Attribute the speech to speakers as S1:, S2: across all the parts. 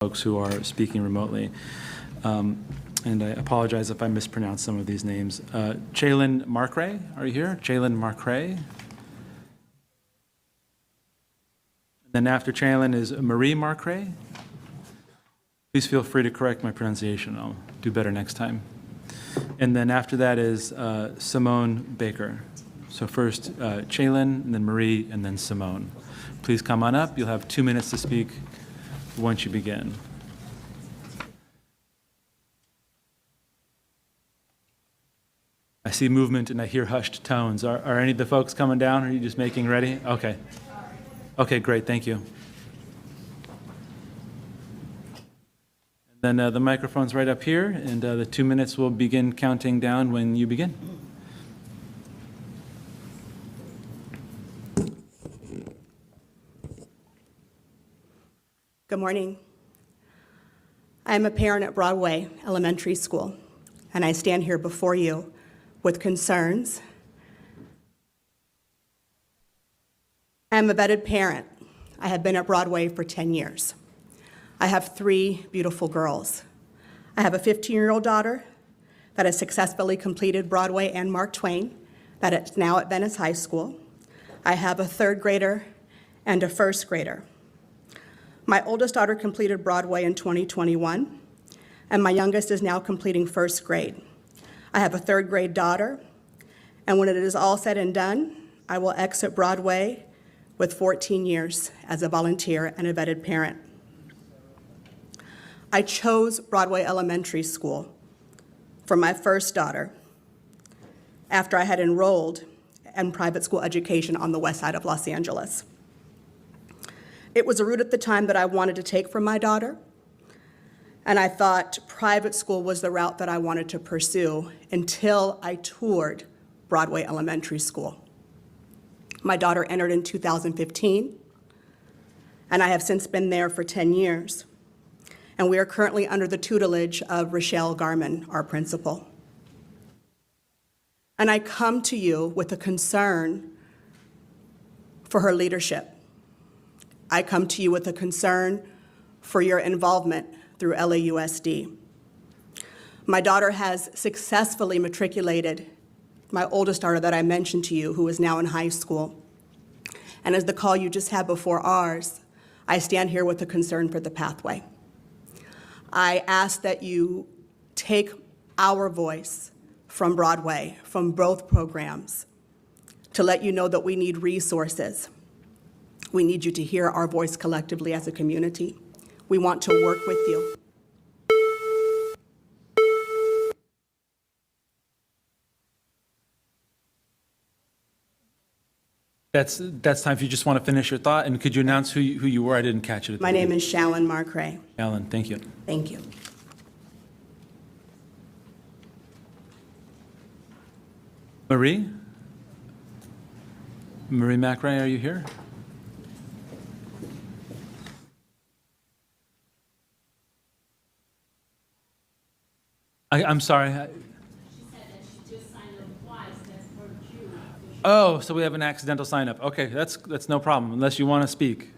S1: folks who are speaking remotely. And I apologize if I mispronounce some of these names. Challyn Marcray, are you here? Challyn Marcray. Then after Challyn is Marie Marcray. Please feel free to correct my pronunciation. I'll do better next time. And then after that is Simone Baker. So first Challyn, and then Marie, and then Simone. Please come on up. You'll have 2 minutes to speak once you begin. I see movement and I hear hushed tones. Are any of the folks coming down? Are you just making ready? Okay. Okay, great. Thank you. Then the microphone's right up here, and the 2 minutes will begin counting down when you begin.
S2: Good morning. I am a parent at Broadway Elementary School, and I stand here before you with concerns. I am a vetted parent. I have been at Broadway for 10 years. I have 3 beautiful girls. I have a 15-year-old daughter that has successfully completed Broadway and Mark Twain, that is now at Venice High School. I have a 3rd grader and a 1st grader. My oldest daughter completed Broadway in 2021, and my youngest is now completing 1st grade. I have a 3rd grade daughter, and when it is all said and done, I will exit Broadway with 14 years as a volunteer and a vetted parent. I chose Broadway Elementary School for my first daughter after I had enrolled in private school education on the west side of Los Angeles. It was a route at the time that I wanted to take for my daughter, and I thought private school was the route that I wanted to pursue until I toured Broadway Elementary School. My daughter entered in 2015, and I have since been there for 10 years. And we are currently under the tutelage of Rochelle Garman, our principal. And I come to you with a concern for her leadership. I come to you with a concern for your involvement through LAUSD. My daughter has successfully matriculated my oldest daughter that I mentioned to you, who is now in high school. And as the call you just had before ours, I stand here with a concern for the pathway. I ask that you take our voice from Broadway, from both programs, to let you know that we need resources. We need you to hear our voice collectively as a community. We want to work with you.
S1: That's time if you just want to finish your thought. And could you announce who you were? I didn't catch it.
S2: My name is Challyn Marcray.
S1: Challyn, thank you.
S2: Thank you.
S1: Marie? Marie Marcray, are you here? I'm sorry. Oh, so we have an accidental sign-up. Okay, that's no problem, unless you want to speak.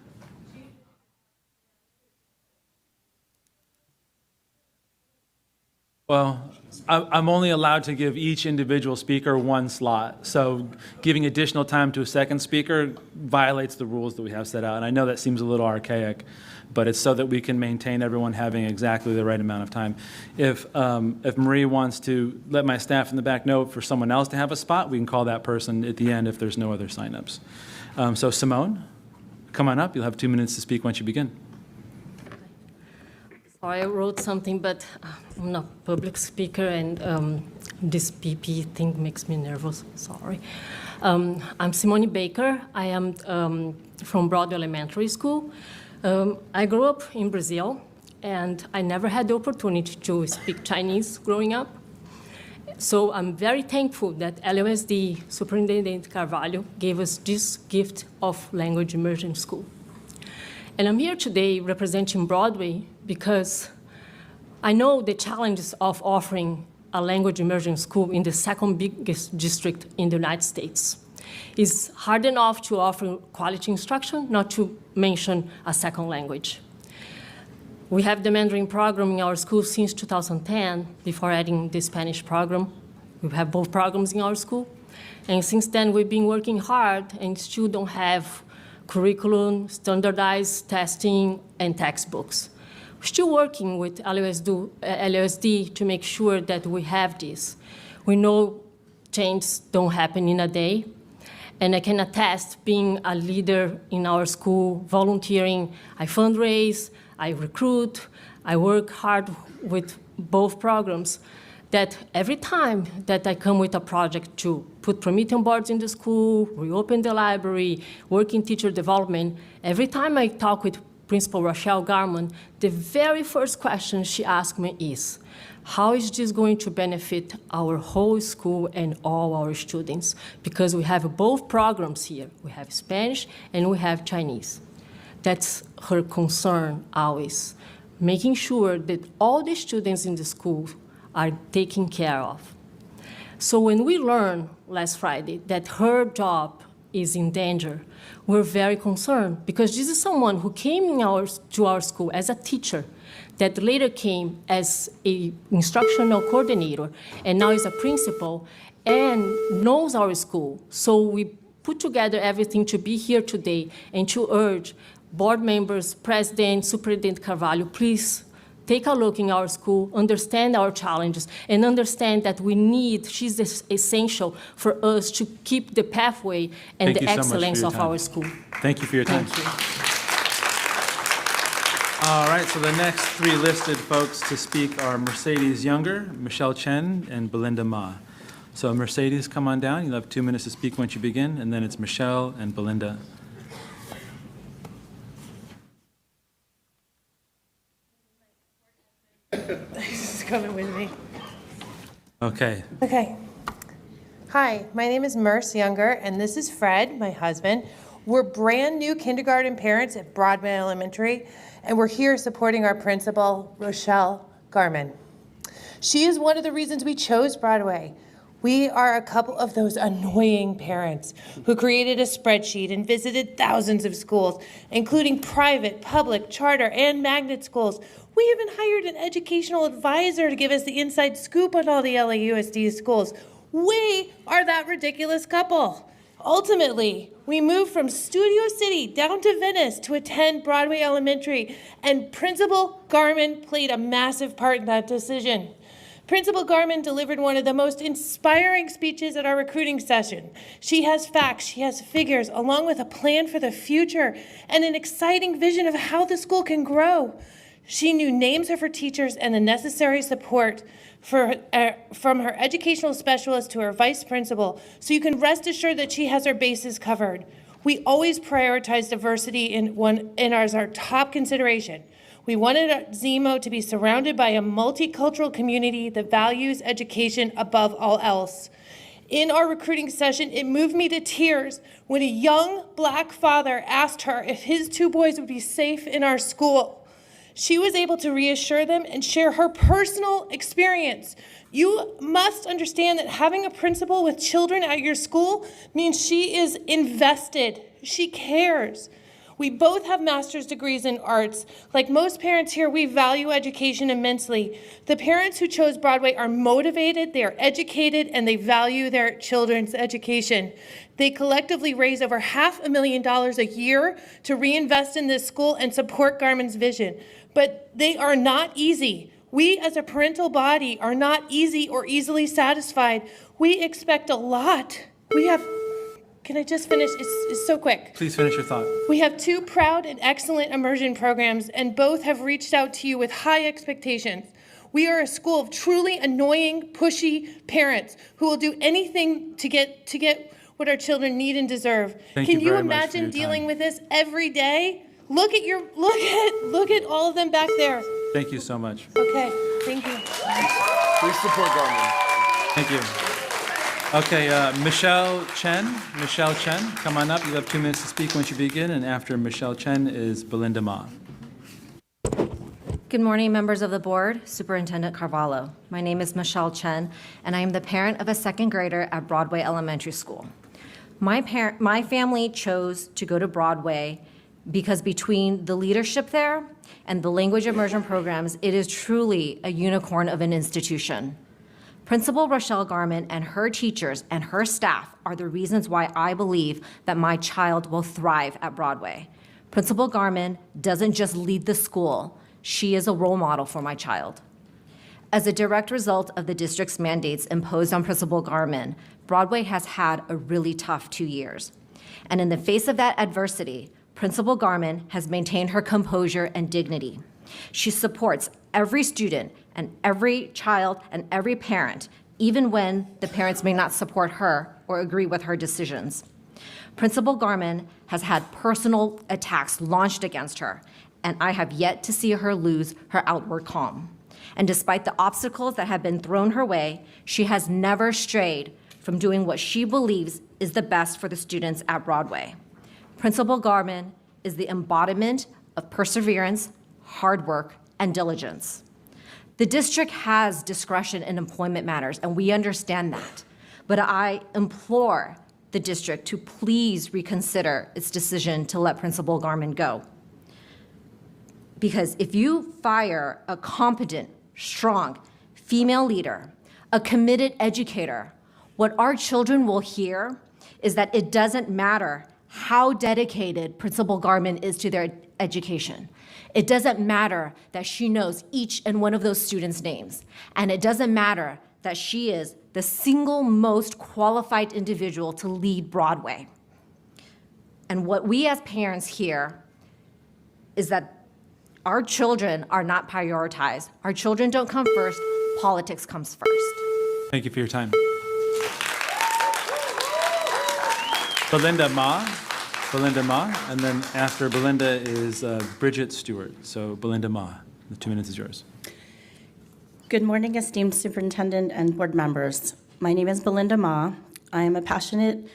S1: Well, I'm only allowed to give each individual speaker 1 slot, so giving additional time to a second speaker violates the rules that we have set out. And I know that seems a little archaic, but it's so that we can maintain everyone having exactly the right amount of time. If Marie wants to let my staff in the back know for someone else to have a spot, we can call that person at the end if there's no other signups. So Simone, come on up. You'll have 2 minutes to speak once you begin.
S3: Sorry, I wrote something, but I'm not a public speaker, and this PP thing makes me nervous. Sorry. I'm Simone Baker. I am from Broadway Elementary School. I grew up in Brazil, and I never had the opportunity to speak Chinese growing up. So I'm very thankful that LAUSD Superintendent Carvalho gave us this gift of language immersion school. And I'm here today representing Broadway because I know the challenges of offering a language immersion school in the 2nd biggest district in the United States. It's hard enough to offer quality instruction, not to mention a second language. We have the Mandarin program in our school since 2010, before adding the Spanish program. We have both programs in our school. And since then, we've been working hard and still don't have curriculum, standardized testing, and textbooks. We're still working with LAUSD to make sure that we have this. We know changes don't happen in a day. And I can attest, being a leader in our school, volunteering, I fundraise, I recruit, I work hard with both programs, that every time that I come with a project to put Promethean boards in the school, reopen the library, work in teacher development, every time I talk with Principal Rochelle Garman, the very first question she asks me is, how is this going to benefit our whole school and all our students? Because we have both programs here. We have Spanish and we have Chinese. That's her concern always, making sure that all the students in the school are taken care of. So when we learned last Friday that her job is in danger, we're very concerned, because this is someone who came to our school as a teacher, that later came as an instructional coordinator, and now is a principal, and knows our school. So we put together everything to be here today and to urge board members, president, Superintendent Carvalho, please take a look in our school, understand our challenges, and understand that she's essential for us to keep the pathway and the excellence of our school.
S1: Thank you for your time.
S3: Thank you.
S1: All right, so the next three listed folks to speak are Mercedes Younger, Michelle Chen, and Belinda Ma. So Mercedes, come on down. You'll have 2 minutes to speak once you begin, and then it's Michelle and Belinda.
S4: He's coming with me.
S1: Okay.
S4: Okay. Hi, my name is Merce Younger, and this is Fred, my husband. We're brand new kindergarten parents at Broadway Elementary, and we're here supporting our principal, Rochelle Garman. She is one of the reasons we chose Broadway. We are a couple of those annoying parents who created a spreadsheet and visited thousands of schools, including private, public, charter, and magnet schools. We even hired an educational advisor to give us the inside scoop on all the LAUSD schools. We are that ridiculous couple. Ultimately, we moved from Studio City down to Venice to attend Broadway Elementary, and Principal Garman played a massive part in that decision. Principal Garman delivered one of the most inspiring speeches at our recruiting session. She has facts, she has figures, along with a plan for the future and an exciting vision of how the school can grow. She knew names of her teachers and the necessary support from her educational specialist to her vice principal, so you can rest assured that she has her bases covered. We always prioritize diversity as our top consideration. We wanted ZEMO to be surrounded by a multicultural community that values education above all else. In our recruiting session, it moved me to tears when a young Black father asked her if his 2 boys would be safe in our school. She was able to reassure them and share her personal experience. You must understand that having a principal with children at your school means she is invested. She cares. We both have master's degrees in arts. Like most parents here, we value education immensely. The parents who chose Broadway are motivated, they are educated, and they value their children's education. They collectively raise over $500,000 a year to reinvest in this school and support Garman's vision. But they are not easy. We as a parental body are not easy or easily satisfied. We expect a lot. Can I just finish? It's so quick.
S1: Please finish your thought.
S4: We have 2 proud and excellent immersion programs, and both have reached out to you with high expectations. We are a school of truly annoying, pushy parents who will do anything to get what our children need and deserve. Can you imagine dealing with this every day? Look at all of them back there.
S1: Thank you so much.
S4: Okay, thank you.
S5: Please support Garman.
S1: Thank you. Okay, Michelle Chen, come on up. You have 2 minutes to speak once you begin, and after Michelle Chen is Belinda Ma.
S6: Good morning, members of the board, Superintendent Carvalho. My name is Michelle Chen, and I am the parent of a 2nd grader at Broadway Elementary School. My family chose to go to Broadway because between the leadership there and the language immersion programs, it is truly a unicorn of an institution. Principal Rochelle Garman and her teachers and her staff are the reasons why I believe that my child will thrive at Broadway. Principal Garman doesn't just lead the school, she is a role model for my child. As a direct result of the district's mandates imposed on Principal Garman, Broadway has had a really tough 2 years. And in the face of that adversity, Principal Garman has maintained her composure and dignity. She supports every student and every child and every parent, even when the parents may not support her or agree with her decisions. Principal Garman has had personal attacks launched against her, and I have yet to see her lose her outward calm. And despite the obstacles that have been thrown her way, she has never strayed from doing what she believes is the best for the students at Broadway. Principal Garman is the embodiment of perseverance, hard work, and diligence. The district has discretion in employment matters, and we understand that. But I implore the district to please reconsider its decision to let Principal Garman go. Because if you fire a competent, strong female leader, a committed educator, what our children will hear is that it doesn't matter how dedicated Principal Garman is to their education. It doesn't matter that she knows each and one of those students' names. And it doesn't matter that she is the single most qualified individual to lead Broadway. And what we as parents hear is that our children are not prioritized. Our children don't come first, politics comes first.
S1: Thank you for your time. Belinda Ma, and then after Belinda is Bridget Stewart. So Belinda Ma, the 2 minutes is yours.
S7: Good morning, esteemed superintendent and board members. My name is Belinda Ma. I am a passionate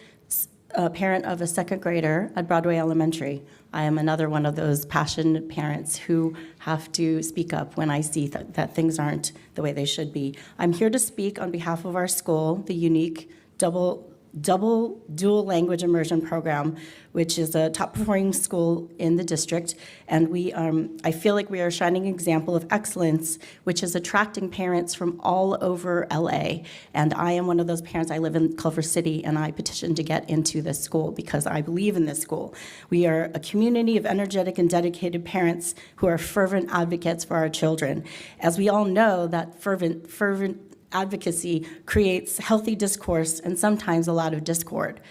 S7: parent of a second grader at Broadway Elementary. I am another one of those passionate parents who have to speak up when I see that things aren't the way they should be. I'm here to speak on behalf of our school, the unique dual language immersion program, which is a top performing school in the district. And I feel like we are a shining example of excellence, which is attracting parents from all over LA. And I am one of those parents. I live in Culver City, and I petitioned to get into this school because I believe in this school. We are a community of energetic and dedicated parents who are fervent advocates for our children. As we all know, that fervent advocacy creates healthy discourse and sometimes a lot of discord.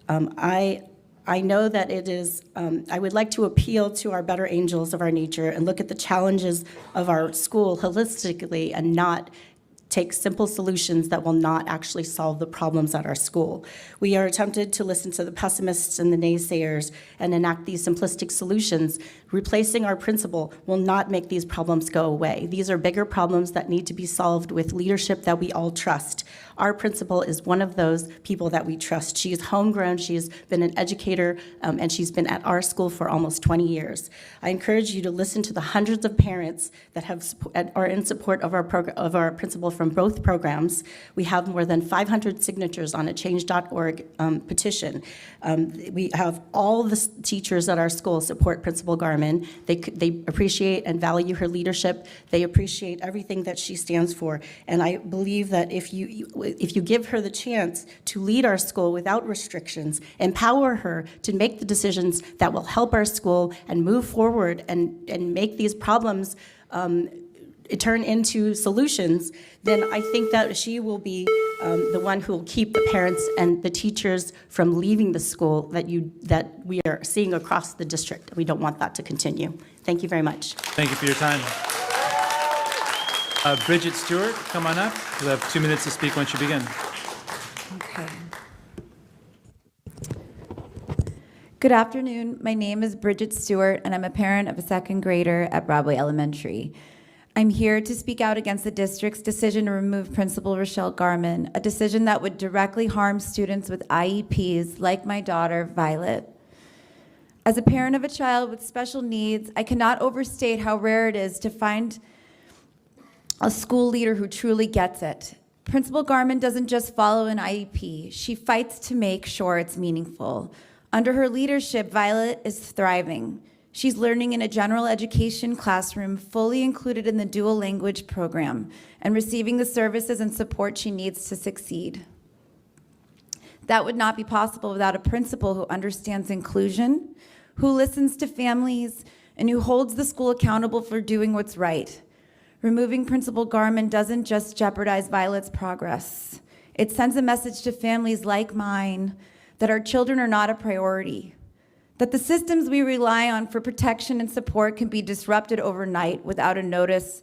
S7: I know that it is, I would like to appeal to our better angels of our nature and look at the challenges of our school holistically and not take simple solutions that will not actually solve the problems at our school. We are tempted to listen to the pessimists and the naysayers and enact these simplistic solutions. Replacing our principal will not make these problems go away. These are bigger problems that need to be solved with leadership that we all trust. Our principal is one of those people that we trust. She is homegrown, she's been an educator, and she's been at our school for almost 20 years. I encourage you to listen to the hundreds of parents that are in support of our principal from both programs. We have more than 500 signatures on a change.org petition. We have all the teachers at our school support Principal Garman. They appreciate and value her leadership. They appreciate everything that she stands for. And I believe that if you give her the chance to lead our school without restrictions, empower her to make the decisions that will help our school and move forward and make these problems turn into solutions, then I think that she will be the one who will keep the parents and the teachers from leaving the school that we are seeing across the district. We don't want that to continue. Thank you very much.
S1: Thank you for your time. Bridget Stewart, come on up. You'll have 2 minutes to speak once you begin.
S8: Okay. Good afternoon. My name is Bridget Stewart, and I'm a parent of a second grader at Broadway Elementary. I'm here to speak out against the district's decision to remove Principal Rochelle Garman, a decision that would directly harm students with IEPs like my daughter, Violet. As a parent of a child with special needs, I cannot overstate how rare it is to find a school leader who truly gets it. Principal Garman doesn't just follow an IEP. She fights to make sure it's meaningful. Under her leadership, Violet is thriving. She's learning in a general education classroom fully included in the dual language program and receiving the services and support she needs to succeed. That would not be possible without a principal who understands inclusion, who listens to families, and who holds the school accountable for doing what's right. Removing Principal Garman doesn't just jeopardize Violet's progress. It sends a message to families like mine that our children are not a priority, that the systems we rely on for protection and support can be disrupted overnight without a notice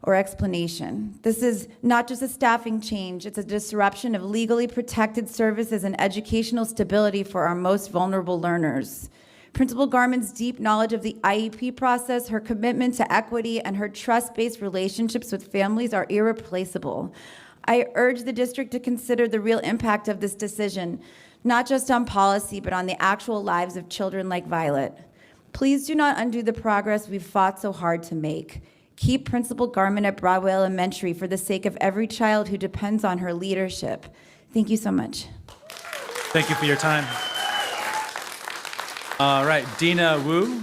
S8: or explanation. This is not just a staffing change, it's a disruption of legally protected services and educational stability for our most vulnerable learners. Principal Garman's deep knowledge of the IEP process, her commitment to equity, and her trust-based relationships with families are irreplaceable. I urge the district to consider the real impact of this decision, not just on policy, but on the actual lives of children like Violet. Please do not undo the progress we've fought so hard to make. Keep Principal Garman at Broadway Elementary for the sake of every child who depends on her leadership. Thank you so much.
S1: Thank you for your time. All right, Dina Wu.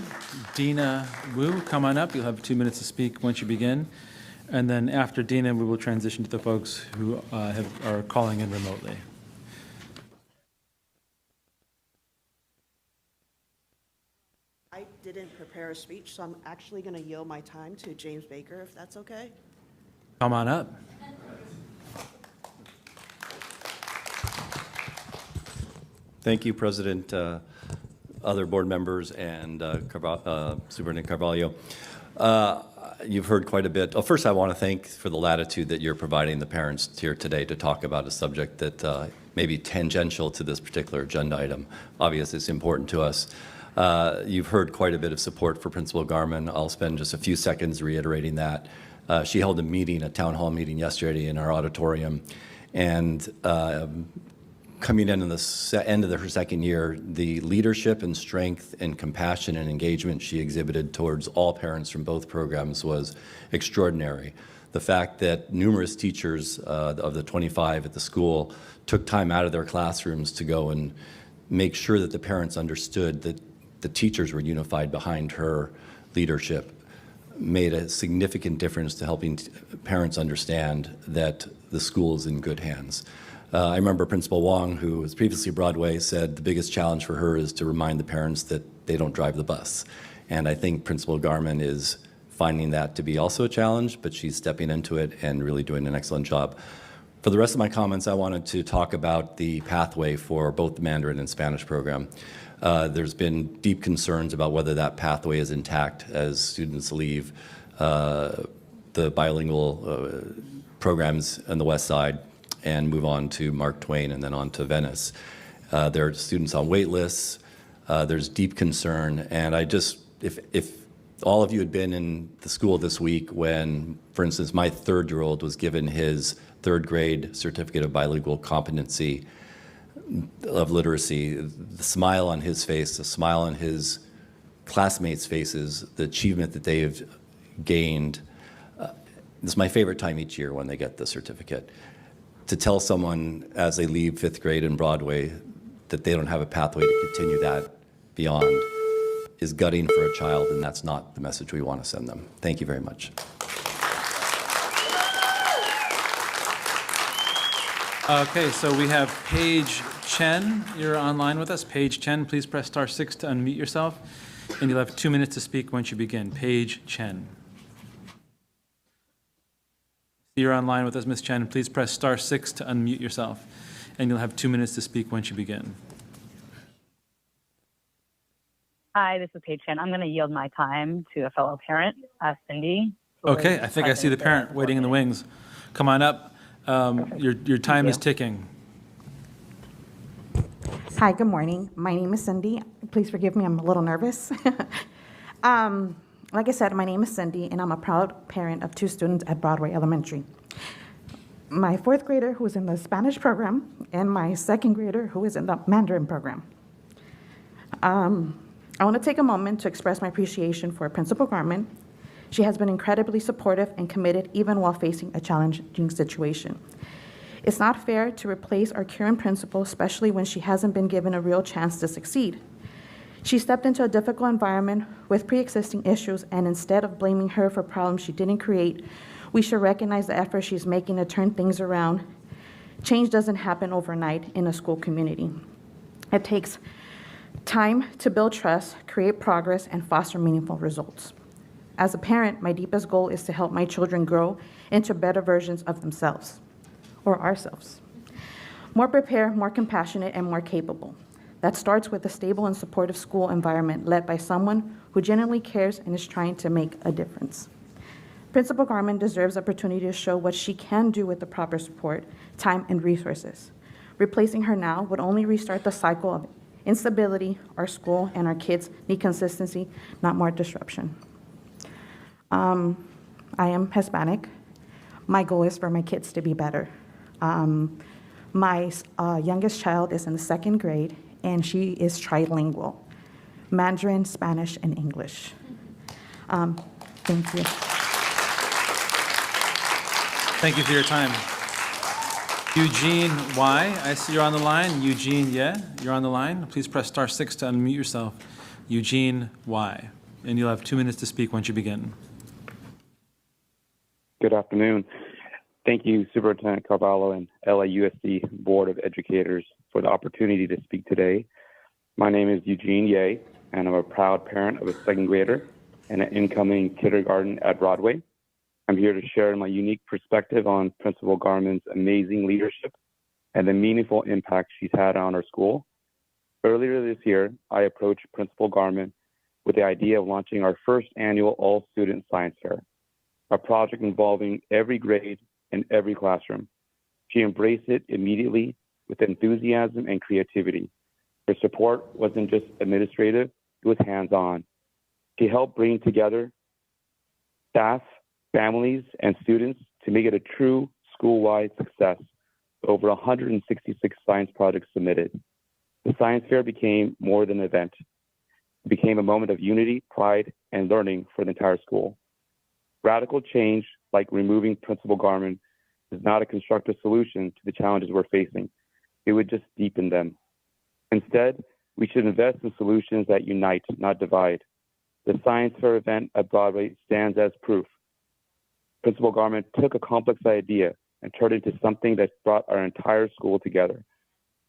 S1: Dina Wu, come on up. You'll have 2 minutes to speak once you begin. And then after Dina, we will transition to the folks who are calling in remotely.
S2: I didn't prepare a speech, so I'm actually going to yield my time to James Baker, if that's okay.
S1: Come on up.
S9: Thank you, President, other board members, and Superintendent Carvalho. You've heard quite a bit. Well, first, I want to thank for the latitude that you're providing the parents here today to talk about a subject that may be tangential to this particular agenda item. Obviously, it's important to us. You've heard quite a bit of support for Principal Garman. I'll spend just a few seconds reiterating that. She held a meeting, a town hall meeting yesterday in our auditorium, and coming in the end of her second year, the leadership and strength and compassion and engagement she exhibited towards all parents from both programs was extraordinary. The fact that numerous teachers of the 25 at the school took time out of their classrooms to go and make sure that the parents understood that the teachers were unified behind her leadership made a significant difference to helping parents understand that the school is in good hands. I remember Principal Wong, who was previously Broadway, said the biggest challenge for her is to remind the parents that they don't drive the bus. And I think Principal Garman is finding that to be also a challenge, but she's stepping into it and really doing an excellent job. For the rest of my comments, I wanted to talk about the pathway for both the Mandarin and Spanish program. There's been deep concerns about whether that pathway is intact as students leave the bilingual programs on the west side and move on to Mark Twain and then on to Venice. There are students on wait lists. There's deep concern. And I just, if all of you had been in the school this week when, for instance, my 3rd-year-old was given his 3rd grade certificate of bilingual competency of literacy, the smile on his face, the smile on his classmates' faces, the achievement that they've gained. This is my favorite time each year when they get the certificate. To tell someone as they leave 5th grade in Broadway that they don't have a pathway to continue that beyond is gutting for a child, and that's not the message we want to send them. Thank you very much.
S1: Okay, so we have Paige Chen. You're online with us. Paige Chen, please press *6 to unmute yourself, and you'll have 2 minutes to speak once you begin. Paige Chen. You're online with us, Ms. Chen. Please press *6 to unmute yourself, and you'll have 2 minutes to speak once you begin.
S10: Hi, this is Paige Chen. I'm going to yield my time to a fellow parent, Cindy.
S1: Okay, I think I see the parent waiting in the wings. Come on up. Your time is ticking.
S11: Hi, good morning. My name is Cindy. Please forgive me, I'm a little nervous. Like I said, my name is Cindy, and I'm a proud parent of 2 students at Broadway Elementary. My 4th grader who is in the Spanish program, and my 2nd grader who is in the Mandarin program. I want to take a moment to express my appreciation for Principal Garman. She has been incredibly supportive and committed even while facing a challenging situation. It's not fair to replace our current principal, especially when she hasn't been given a real chance to succeed. She stepped into a difficult environment with pre-existing issues, and instead of blaming her for problems she didn't create, we should recognize the effort she's making to turn things around. Change doesn't happen overnight in a school community. It takes time to build trust, create progress, and foster meaningful results. As a parent, my deepest goal is to help my children grow into better versions of themselves, or ourselves. More prepared, more compassionate, and more capable. That starts with a stable and supportive school environment led by someone who genuinely cares and is trying to make a difference. Principal Garman deserves the opportunity to show what she can do with the proper support, time, and resources. Replacing her now would only restart the cycle of instability. Our school and our kids need consistency, not more disruption. I am Hispanic. My goal is for my kids to be better. My youngest child is in the 2nd grade, and she is trilingual, Mandarin, Spanish, and English. Thank you.
S1: Thank you for your time. Eugene Y, I see you're on the line. Eugene, yeah, you're on the line. Please press *6 to unmute yourself. Eugene Y, and you'll have 2 minutes to speak once you begin.
S12: Good afternoon. Thank you, Superintendent Carvalho and LAUSD Board of Educators for the opportunity to speak today. My name is Eugene Ye, and I'm a proud parent of a 2nd grader and an incoming kindergarten at Broadway. I'm here to share my unique perspective on Principal Garman's amazing leadership and the meaningful impact she's had on our school. Earlier this year, I approached Principal Garman with the idea of launching our first annual all-student science fair, a project involving every grade and every classroom. She embraced it immediately with enthusiasm and creativity. Her support wasn't just administrative, it was hands-on. She helped bring together staff, families, and students to make it a true school-wide success. Over 166 science projects submitted. The science fair became more than an event. It became a moment of unity, pride, and learning for the entire school. Radical change, like removing Principal Garman, is not a constructive solution to the challenges we're facing. It would just deepen them. Instead, we should invest in solutions that unite, not divide. The science fair event at Broadway stands as proof. Principal Garman took a complex idea and turned it into something that brought our entire school together.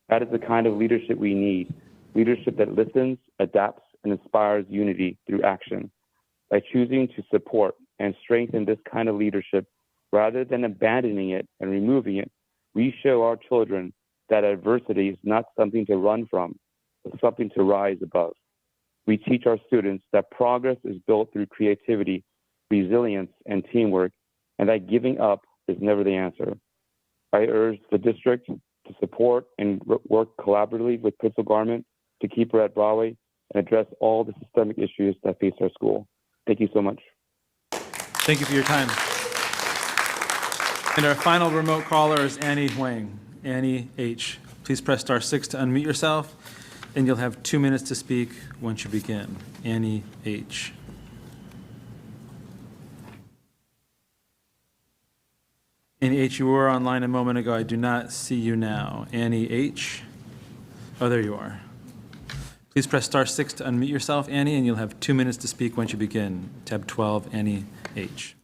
S12: That is the kind of leadership we need, leadership that listens, adapts, and inspires unity through action. By choosing to support and strengthen this kind of leadership, rather than abandoning it and removing it, we show our children that adversity is not something to run from, but something to rise above. We teach our students that progress is built through creativity, resilience, and teamwork, and that giving up is never the answer. I urge the district to support and work collaboratively with Principal Garman to keep her at Broadway and address all the systemic issues that face our school. Thank you so much.
S1: Thank you for your time. And our final remote caller is Annie Huang. Annie H. Please press *6 to unmute yourself, and you'll have 2 minutes to speak once you begin. Annie H. Annie H., you were online a moment ago. I do not see you now. Annie H. Oh, there you are. Please press *6 to unmute yourself, Annie, and you'll have 2 minutes to speak once you begin. Tab 12, Annie H.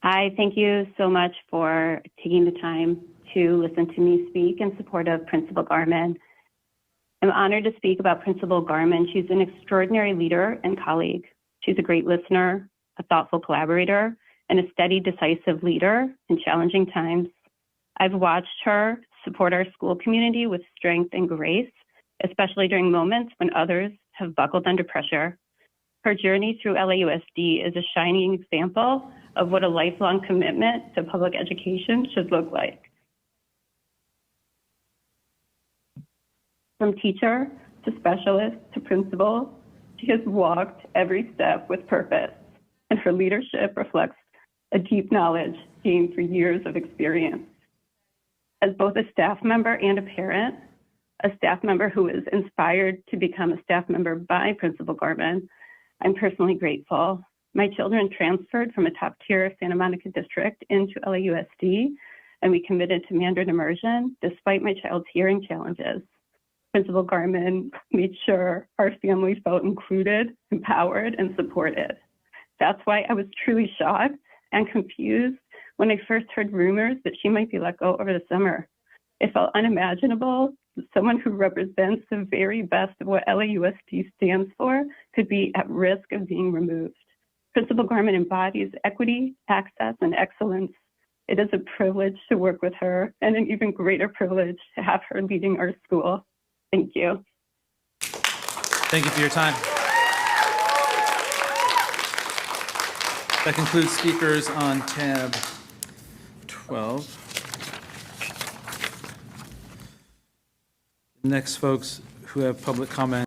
S13: Hi, thank you so much for taking the time to listen to me speak in support of Principal Garman. I'm honored to speak about Principal Garman. She's an extraordinary leader and colleague. She's a great listener, a thoughtful collaborator, and a steady, decisive leader in challenging times. I've watched her support our school community with strength and grace, especially during moments when others have buckled under pressure. Her journey through LAUSD is a shining example of what a lifelong commitment to public education should look like. From teacher to specialist to principal, she has walked every step with purpose, and her leadership reflects a deep knowledge gained through years of experience. As both a staff member and a parent, a staff member who is inspired to become a staff member by Principal Garman, I'm personally grateful. My children transferred from a top-tier Santa Monica district into LAUSD and we committed to Mandarin immersion despite my child's hearing challenges. Principal Garman made sure our family felt included, empowered, and supported. That's why I was truly shocked and confused when I first heard rumors that she might be let go over the summer. It felt unimaginable that someone who represents the very best of what LAUSD stands for could be at risk of being removed. Principal Garman embodies equity, access, and excellence. It is a privilege to work with her and an even greater privilege to have her leading our school. Thank you.
S1: Thank you for your time. That concludes speakers on tab 12. Next folks who have public comment